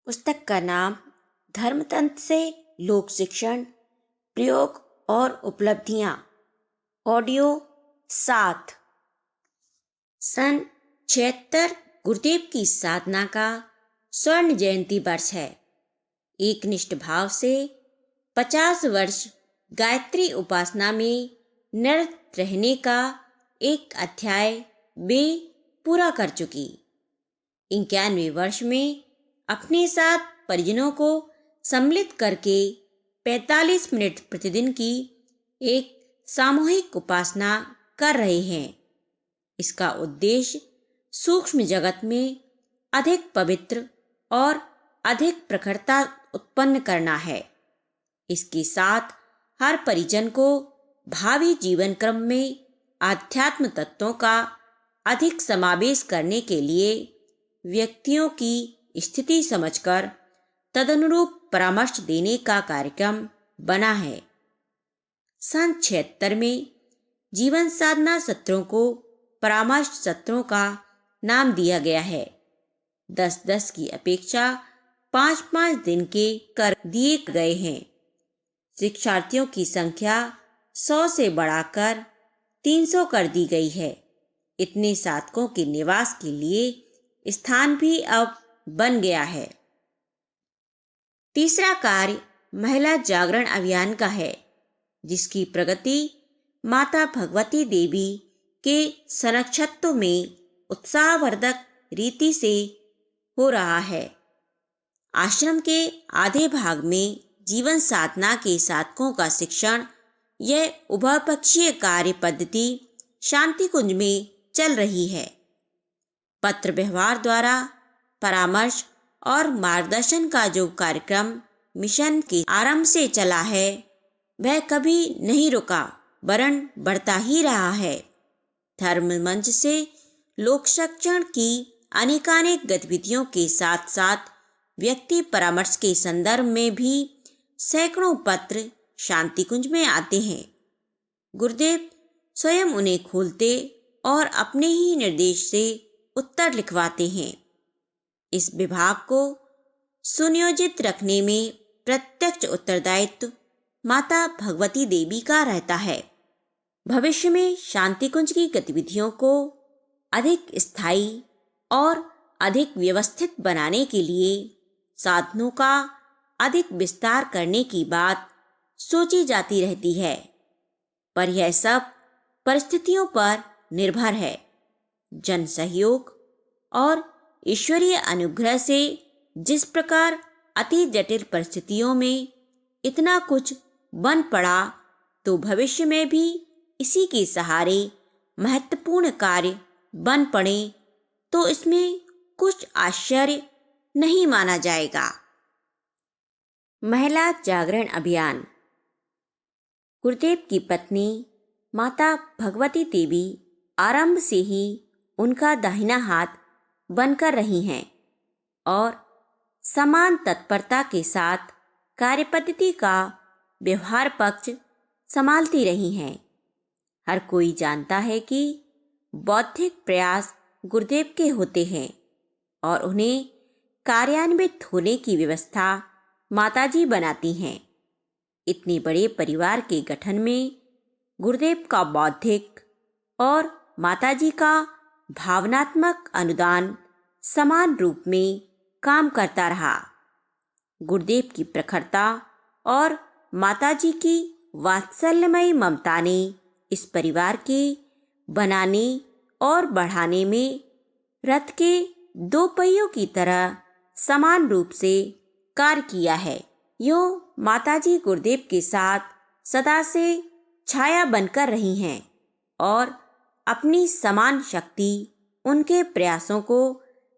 पुस्तक का नाम धर्मतंत्र से लोक शिक्षण, प्रयोग और उपलब्धियां। ऑडियो 7। सन 76 गुरुदेव की साधना का स्वर्ण जयंती वर्ष है। एक निष्ठ भाव से 50 वर्ष गायत्री उपासना में निरत रहने का एक अध्याय वे पूरा कर चुकी। 91वें वर्ष में अपने साथ परिजनों को सम्मिलित करके 45 मिनट प्रतिदिन की एक सामूहिक उपासना कर रहे हैं। इसका उद्देश्य सूक्ष्म जगत में अधिक पवित्र और अधिक प्रखरता उत्पन्न करना है। इसके साथ हर परिजन को भावी जीवन क्रम में आध्यात्म तत्वों का अधिक समावेश करने के लिए व्यक्तियों की स्थिति समझकर तदनुरूप परामर्श देने का कार्यक्रम बना है। सन 76 में जीवन साधना सत्रों को परामर्श सत्रों का नाम दिया गया है। 10-10 की अपेक्षा 5-5 दिन के कर दिए गए हैं। शिक्षार्थियों की संख्या 100 से बढ़ाकर 300 कर दी गई है। इतने साधकों के निवास के लिए स्थान भी अब बन गया है। तीसरा कार्य महिला जागरण अभियान का है, जिसकी प्रगति माता भगवती देवी के संरक्षत्व में उत्साहवर्धक रीति से हो रहा है। आश्रम के आधे भाग में जीवन साधना के साधकों का शिक्षण यह उभयपक्षीय कार्य पद्धति शांति कुंज में चल रही है। पत्र व्यवहार द्वारा परामर्श और मार्गदर्शन का जो कार्यक्रम मिशन के आरंभ से चला है, वह कभी नहीं रुका वरन बढ़ता ही रहा है। धर्म मंच से लोक शिक्षण की अनेकानेक गतिविधियों के साथ साथ व्यक्ति परामर्श के संदर्भ में भी सैकड़ों पत्र शांति कुंज में आते हैं। गुरुदेव स्वयं उन्हें खोलते और अपने ही निर्देश से उत्तर लिखवाते हैं। इस विभाग को सुनियोजित रखने में प्रत्यक्ष उत्तरदायित्व माता भगवती देवी का रहता है। भविष्य में शांति कुंज की गतिविधियों को अधिक स्थायी और अधिक व्यवस्थित बनाने के लिए साधनों का अधिक विस्तार करने की बात सोची जाती रहती है, पर यह सब परिस्थितियों पर निर्भर है। जन सहयोग और ईश्वरीय अनुग्रह से जिस प्रकार अति जटिल परिस्थितियों में इतना कुछ बन पड़ा, तो भविष्य में भी इसी के सहारे महत्वपूर्ण कार्य बन पड़े तो इसमें कुछ आश्चर्य नहीं माना जाएगा। महिला जागरण अभियान। गुरुदेव की पत्नी माता भगवती देवी आरंभ से ही उनका दाहिना हाथ बनकर रही हैं और समान तत्परता के साथ कार्यपद्धति का व्यवहार पक्ष संभालती रही हैं। हर कोई जानता है कि बौद्धिक प्रयास गुरुदेव के होते हैं और उन्हें कार्यान्वित होने की व्यवस्था माताजी बनाती हैं। इतने बड़े परिवार के गठन में गुरुदेव का बौद्धिक और माताजी का भावनात्मक अनुदान समान रूप में काम करता रहा। गुरुदेव की प्रखरता और माताजी की वात्सल्यमयी ममता ने इस परिवार के बनाने और बढ़ाने में रथ के दो पहियों की तरह समान रूप से कार्य किया है। यो माताजी गुरुदेव के साथ सदा से छाया बनकर रही हैं और अपनी समान शक्ति उनके प्रयासों को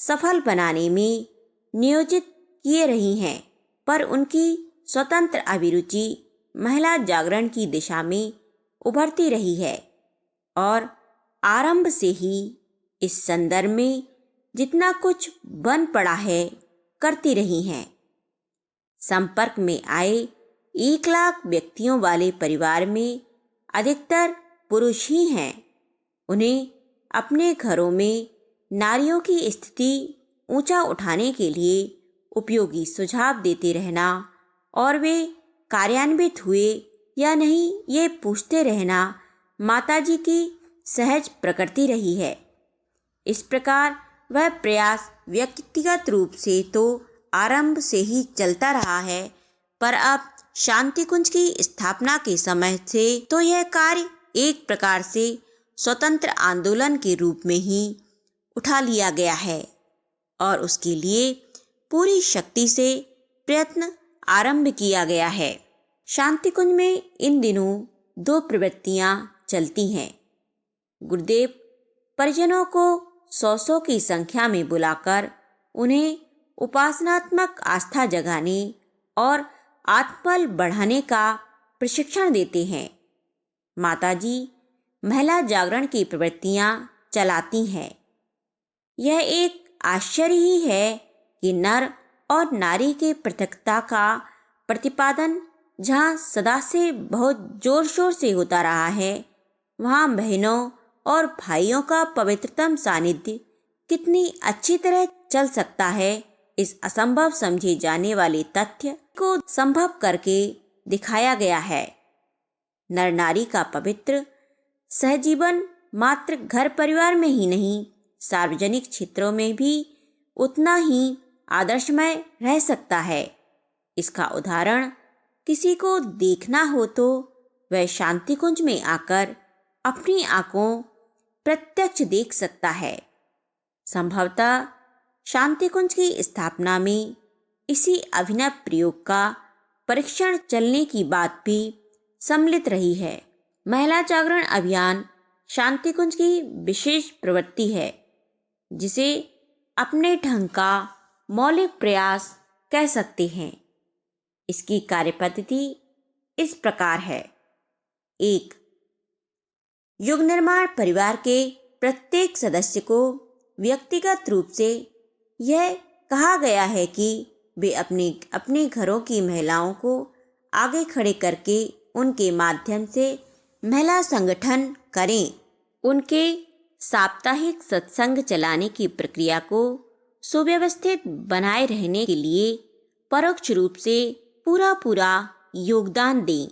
सफल बनाने में नियोजित किए रही हैं, पर उनकी स्वतंत्र अभिरुचि महिला जागरण की दिशा में उभरती रही है और आरंभ से ही इस संदर्भ में जितना कुछ बन पड़ा है करती रही हैं। संपर्क में आए 1 लाख व्यक्तियों वाले परिवार में अधिकतर पुरुष ही हैं। उन्हें अपने घरों में नारियों की स्थिति ऊंचा उठाने के लिए उपयोगी सुझाव देते रहना और वे कार्यान्वित हुए या नहीं ये पूछते रहना माताजी की सहज प्रकृति रही है। इस प्रकार वह प्रयास व्यक्तिगत रूप से तो आरंभ से ही चलता रहा है, पर अब शांति कुंज की स्थापना के समय से तो यह कार्य एक प्रकार से स्वतंत्र आंदोलन के रूप में ही उठा लिया गया है और उसके लिए पूरी शक्ति से प्रयत्न आरंभ किया गया है। शांति कुंज में इन दिनों 2 प्रवृत्तियां चलती हैं। गुरुदेव परिजनों को 100 की संख्या में बुलाकर उन्हें उपासनात्मक आस्था जगाने और आत्मबल बढ़ाने का प्रशिक्षण देते हैं। माताजी महिला जागरण की प्रवृत्तियां चलाती हैं। यह एक आश्चर्य ही है कि नर और नारी के पृथकता का प्रतिपादन जहाँ सदा से बहुत जोर शोर से होता रहा है, वहाँ बहनों और भाइयों का पवित्रतम सानिध्य कितनी अच्छी तरह चल सकता है। इस असंभव समझे जाने वाले तथ्य को संभव करके दिखाया गया है। नर नारी का पवित्र सहजीवन मात्र घर परिवार में ही नहीं, सार्वजनिक क्षेत्रों में भी उतना ही आदर्शमय रह सकता है। इसका उदाहरण किसी को देखना हो तो वह शांति कुंज में आकर अपनी आंखों प्रत्यक्ष देख सकता है। संभवतः शांति कुंज की स्थापना में इसी अभिनव प्रयोग का परीक्षण चलने की बात भी सम्मिलित रही है। महिला जागरण अभियान शांति कुंज की विशेष प्रवृत्ति है, जिसे अपने ढंग का मौलिक प्रयास कह सकते हैं। इसकी कार्यपद्धति इस प्रकार है। 1. युग निर्माण परिवार के प्रत्येक सदस्य को व्यक्तिगत रूप से यह कहा गया है कि वे अपने अपने घरों की महिलाओं को आगे खड़े करके उनके माध्यम से महिला संगठन करें। उनके साप्ताहिक सत्संग चलाने की प्रक्रिया को सुव्यवस्थित बनाए रहने के लिए परोक्ष रूप से पूरा योगदान दें।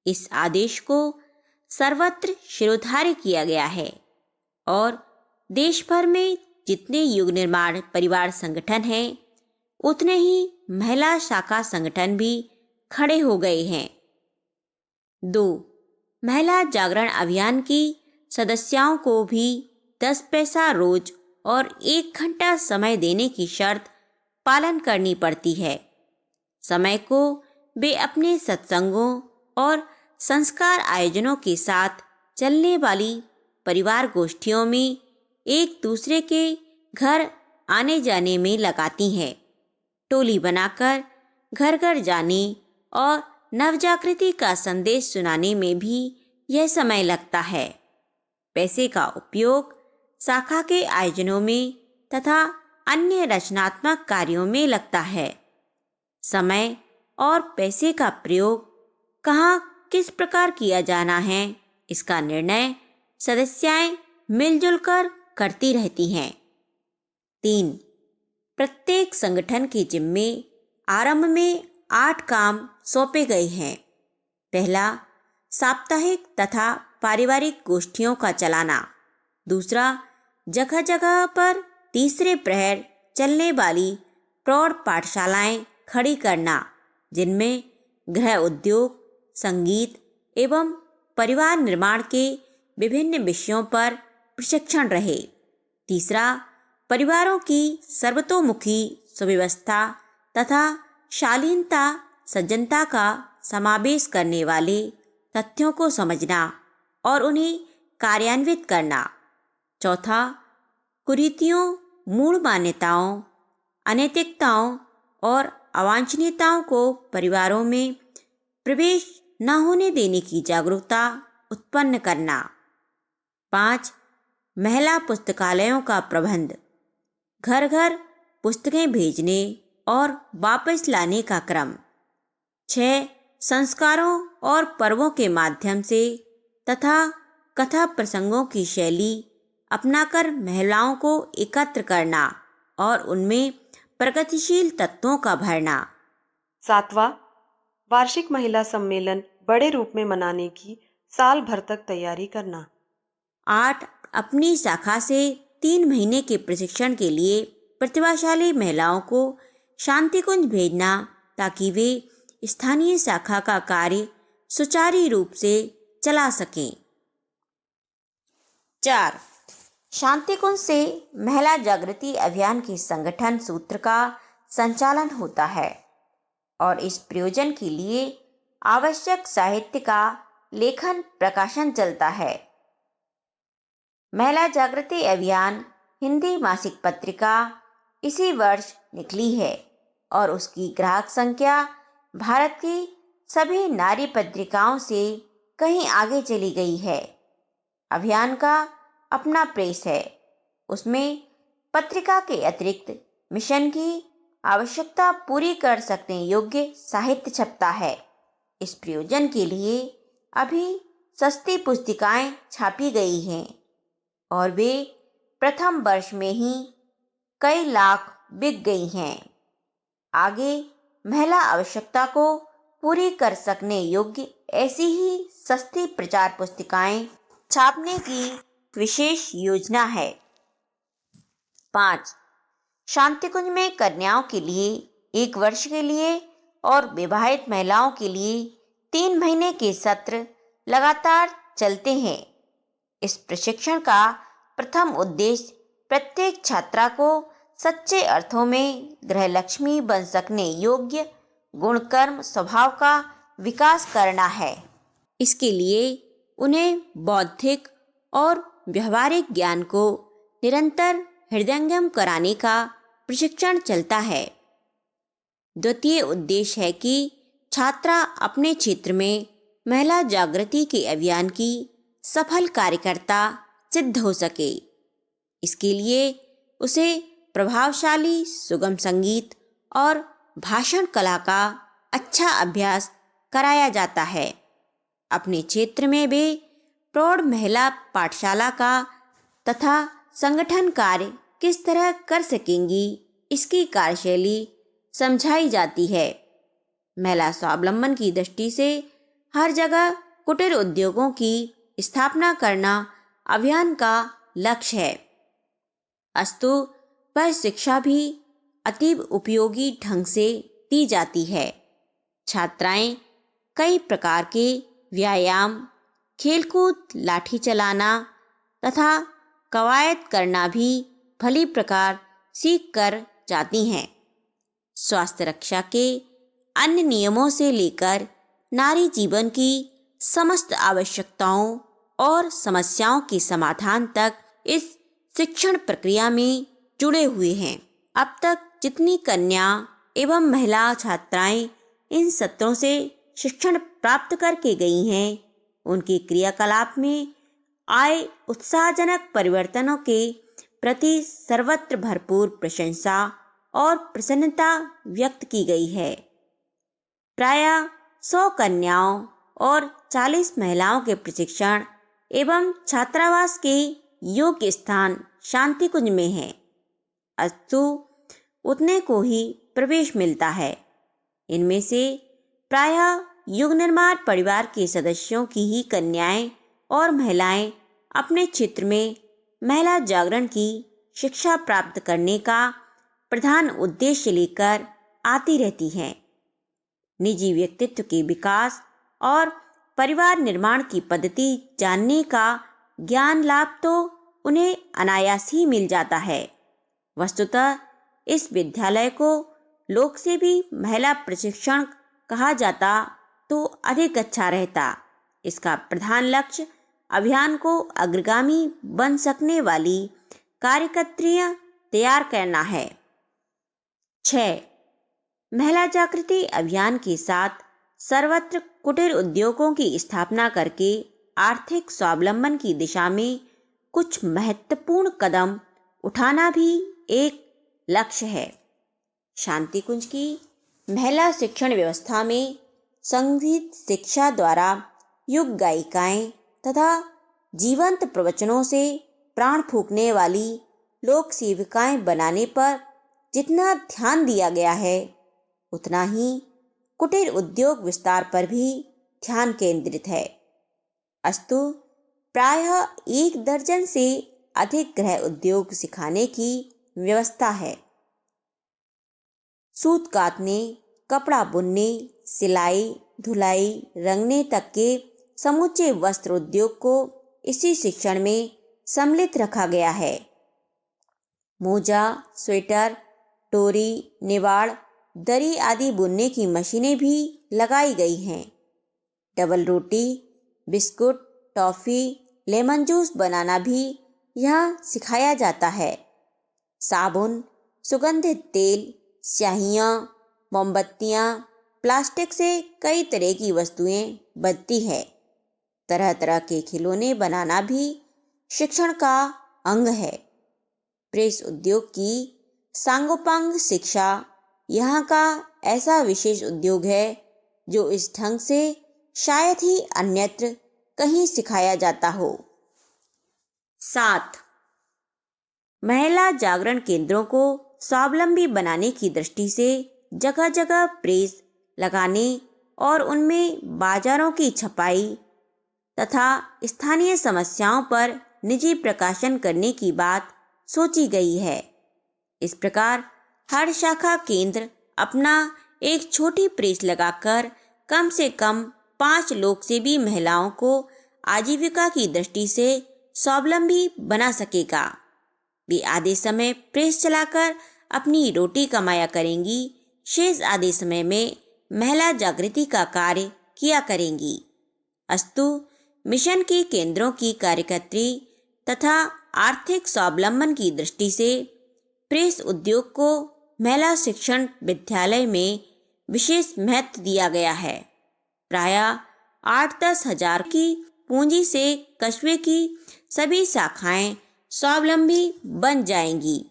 इस आदेश को सर्वत्र शिरोधार्य किया गया है और देश भर में जितने युग निर्माण परिवार संगठन हैं, उतने ही महिला शाखा संगठन भी खड़े हो गए हैं। 2. महिला जागरण अभियान की सदस्यों को भी 10 पैसा रोज और 1 घंटा समय देने की शर्त पालन करनी पड़ती है। समय को वे अपने सत्संगों और संस्कार आयोजनों के साथ चलने वाली परिवार गोष्ठियों में एक दूसरे के घर आने जाने में लगाती हैं। टोली बनाकर घर घर जाने और नवजागृति का संदेश सुनाने में भी यह समय लगता है। पैसे का उपयोग शाखा के आयोजनों में तथा अन्य रचनात्मक कार्यों में लगता है। समय और पैसे का प्रयोग कहाँ किस प्रकार किया जाना है, इसका निर्णय सदस्याएं मिलजुल कर करती रहती हैं। 3. प्रत्येक संगठन के जिम्मे आरंभ में 8 काम सौंपे गए हैं। पहला, साप्ताहिक तथा पारिवारिक गोष्ठियों का चलाना। दूसरा, जगह जगह पर तीसरे प्रहर चलने वाली प्रौढ़ पाठशालाएं खड़ी करना, जिनमें गृह उद्योग, संगीत एवं परिवार निर्माण के विभिन्न विषयों पर प्रशिक्षण रहे। तीसरा, परिवारों की सर्वतोमुखी सुव्यवस्था तथा शालीनता सज्जनता का समावेश करने वाले तथ्यों को समझना और उन्हें कार्यान्वित करना। चौथा, कुरीतियों, मूढ़ मान्यताओं, अनैतिकताओं और अवांछनीयताओं को परिवारों में प्रवेश न होने देने की जागरूकता उत्पन्न करना। 5. महिला पुस्तकालयों का प्रबंध, घर घर पुस्तकें भेजने और वापस लाने का क्रम। 6. संस्कारों और पर्वों के माध्यम से तथा कथा प्रसंगों की शैली अपनाकर महिलाओं को एकत्र करना और उनमें प्रगतिशील तत्वों का भरना। 7वां वार्षिक महिला सम्मेलन बड़े रूप में मनाने की साल भर तक तैयारी करना। 8 अपनी शाखा से 3 महीने के प्रशिक्षण के लिए प्रतिभाशाली महिलाओं को शांतिकुंज भेजना ताकि वे स्थानीय शाखा का कार्य सुचारू रूप से चला सकें। 4 शांतिकुंज से महिला जागृति अभियान के संगठन सूत्र का संचालन होता है और इस प्रयोजन के लिए आवश्यक साहित्य का लेखन प्रकाशन चलता है। महिला जागृति अभियान हिंदी मासिक पत्रिका इसी वर्ष निकली है और उसकी ग्राहक संख्या भारत की सभी नारी पत्रिकाओं से कहीं आगे चली गई है। अभियान का अपना प्रेस है, उसमें पत्रिका के अतिरिक्त मिशन की आवश्यकता पूरी कर सकने योग्य साहित्य छपता है। इस प्रयोजन के लिए अभी सस्ती पुस्तिकाएं छापी गई हैं और वे प्रथम वर्ष में ही कई लाख बिक गई हैं। आगे महिला आवश्यकता को पूरी कर सकने योग्य ऐसी ही सस्ती प्रचार पुस्तिकाएं छापने की विशेष योजना है। 5 शांतिकुंज में कन्याओं के लिए 1 वर्ष के लिए और विवाहित महिलाओं के लिए 3 महीने के सत्र लगातार चलते हैं। इस प्रशिक्षण का प्रथम उद्देश्य प्रत्येक छात्रा को सच्चे अर्थों में गृहलक्ष्मी बन सकने योग्य गुणकर्म स्वभाव का विकास करना है। इसके लिए उन्हें बौद्धिक और व्यवहारिक ज्ञान को निरंतर हृदयंगम कराने का प्रशिक्षण चलता है। द्वितीय उद्देश्य है कि छात्रा अपने क्षेत्र में महिला जागृति के अभियान की सफल कार्यकर्ता सिद्ध हो सके। इसके लिए उसे प्रभावशाली सुगम संगीत और भाषण कला का अच्छा अभ्यास कराया जाता है। अपने क्षेत्र में वे प्रौढ़ महिला पाठशाला का तथा संगठन कार्य किस तरह कर सकेंगी, इसकी कार्यशैली समझाई जाती है। महिला स्वावलंबन की दृष्टि से हर जगह कुटीर उद्योगों की स्थापना करना अभियान का लक्ष्य है। अस्तु वह शिक्षा भी अतीव उपयोगी ढंग से दी जाती है। छात्राएं कई प्रकार के व्यायाम, खेलकूद, लाठी चलाना तथा कवायद करना भी भली प्रकार सीख कर जाती हैं। स्वास्थ्य रक्षा के अन्य नियमों से लेकर नारी जीवन की समस्त आवश्यकताओं और समस्याओं के समाधान तक इस शिक्षण प्रक्रिया में जुड़े हुए हैं। अब तक जितनी कन्या एवं महिला छात्राएं इन सत्रों से शिक्षण प्राप्त करके गई हैं, उनके क्रियाकलाप में आए उत्साहजनक परिवर्तनों के प्रति सर्वत्र भरपूर प्रशंसा और प्रसन्नता व्यक्त की गई है। प्रायः 100 कन्याओं और 40 महिलाओं के प्रशिक्षण एवं छात्रावास के योग्य स्थान शांतिकुंज में है, अस्तु उतने को ही प्रवेश मिलता है। इनमें से प्रायः युग निर्माण परिवार के सदस्यों की ही कन्याएं और महिलाएं अपने क्षेत्र में महिला जागरण की शिक्षा प्राप्त करने का प्रधान उद्देश्य लेकर आती रहती हैं। निजी व्यक्तित्व के विकास और परिवार निर्माण की पद्धति जानने का ज्ञान लाभ तो उन्हें अनायास ही मिल जाता है। वस्तुतः इस विद्यालय को लोक से भी महिला प्रशिक्षण कहा जाता तो अधिक अच्छा रहता। इसका प्रधान लक्ष्य अभियान को अग्रगामी बन सकने वाली कार्यकर्त्रियां तैयार करना है। 6 महिला जागृति अभियान के साथ सर्वत्र कुटीर उद्योगों की स्थापना करके आर्थिक स्वावलंबन की दिशा में कुछ महत्वपूर्ण कदम उठाना भी एक लक्ष्य है। शांतिकुंज की महिला शिक्षण व्यवस्था में संगीत शिक्षा द्वारा युग गायिकाएं तथा जीवंत प्रवचनों से प्राण फूंकने वाली लोक सेविकाएं बनाने पर जितना ध्यान दिया गया है उतना ही कुटीर उद्योग विस्तार पर भी ध्यान केंद्रित है। अस्तु प्रायः 1 दर्जन से अधिक गृह उद्योग सिखाने की व्यवस्था है। सूत कातने, कपड़ा बुनने, सिलाई, धुलाई, रंगने तक के समूचे वस्त्र उद्योग को इसी शिक्षण में सम्मिलित रखा गया है। मोजा, स्वेटर, टोरी, निवाड़, दरी आदि बुनने की मशीनें भी लगाई गई हैं। डबल रोटी, बिस्कुट, टॉफ़ी, लेमन जूस बनाना भी यहाँ सिखाया जाता है। साबुन, सुगंधित तेल, स्याहियाँ, मोमबत्तियाँ, प्लास्टिक से कई तरह की वस्तुएं बनती है। तरह तरह के खिलौने बनाना भी शिक्षण का अंग है। प्रेस उद्योग की सांगोपांग शिक्षा यहाँ का ऐसा विशेष उद्योग है जो इस ढंग से शायद ही अन्यत्र कहीं सिखाया जाता हो। 7. महिला जागरण केंद्रों को स्वावलंबी बनाने की दृष्टि से जगह जगह प्रेस लगाने और उनमें बाजारों की छपाई तथा स्थानीय समस्याओं पर निजी प्रकाशन करने की बात सोची गई है। इस प्रकार हर शाखा केंद्र अपना एक छोटी प्रेस लगाकर कम से कम 5 लोग से भी महिलाओं को आजीविका की दृष्टि से स्वावलंबी बना सकेगा। वे आधे समय प्रेस चलाकर अपनी रोटी कमाया करेंगी, शेष आधे समय में महिला जागृति का कार्य किया करेंगी। अस्तु मिशन के केंद्रों की कार्यकर्त्री तथा आर्थिक स्वावलंबन की दृष्टि से प्रेस उद्योग को महिला शिक्षण विद्यालय में विशेष महत्व दिया गया है। प्रायः 8-10 हजार की पूंजी से कस्बे की सभी शाखाएं स्वावलंबी बन जाएंगी।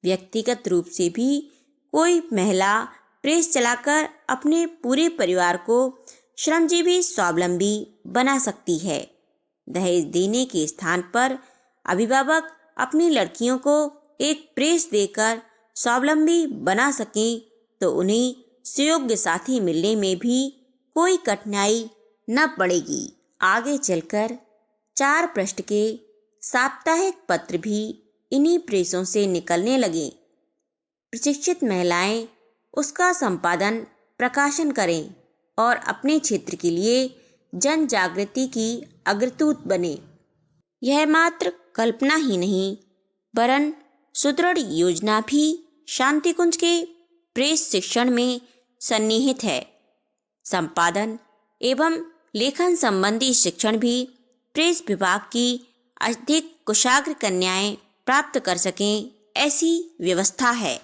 व्यक्तिगत रूप से भी कोई महिला प्रेस चलाकर अपने पूरे परिवार को श्रमजीवी स्वावलंबी बना सकती है। दहेज देने के स्थान पर अभिभावक अपनी लड़कियों को एक प्रेस देकर स्वावलंबी बना सकें तो उन्हें सुयोग्य साथी मिलने में भी कोई कठिनाई न पड़ेगी। आगे चलकर 4 पृष्ठ के साप्ताहिक पत्र भी इन्हीं प्रेसों से निकलने लगे। प्रशिक्षित महिलाएं उसका संपादन प्रकाशन करें और अपने क्षेत्र के लिए जन जागृति की अग्रदूत बने। यह मात्र कल्पना ही नहीं वरन सुदृढ़ योजना भी शांतिकुंज के प्रेस शिक्षण में सन्निहित है। संपादन एवं लेखन संबंधी शिक्षण भी प्रेस विभाग की अधिक कुशाग्र कन्याएं प्राप्त कर सकें, ऐसी व्यवस्था है।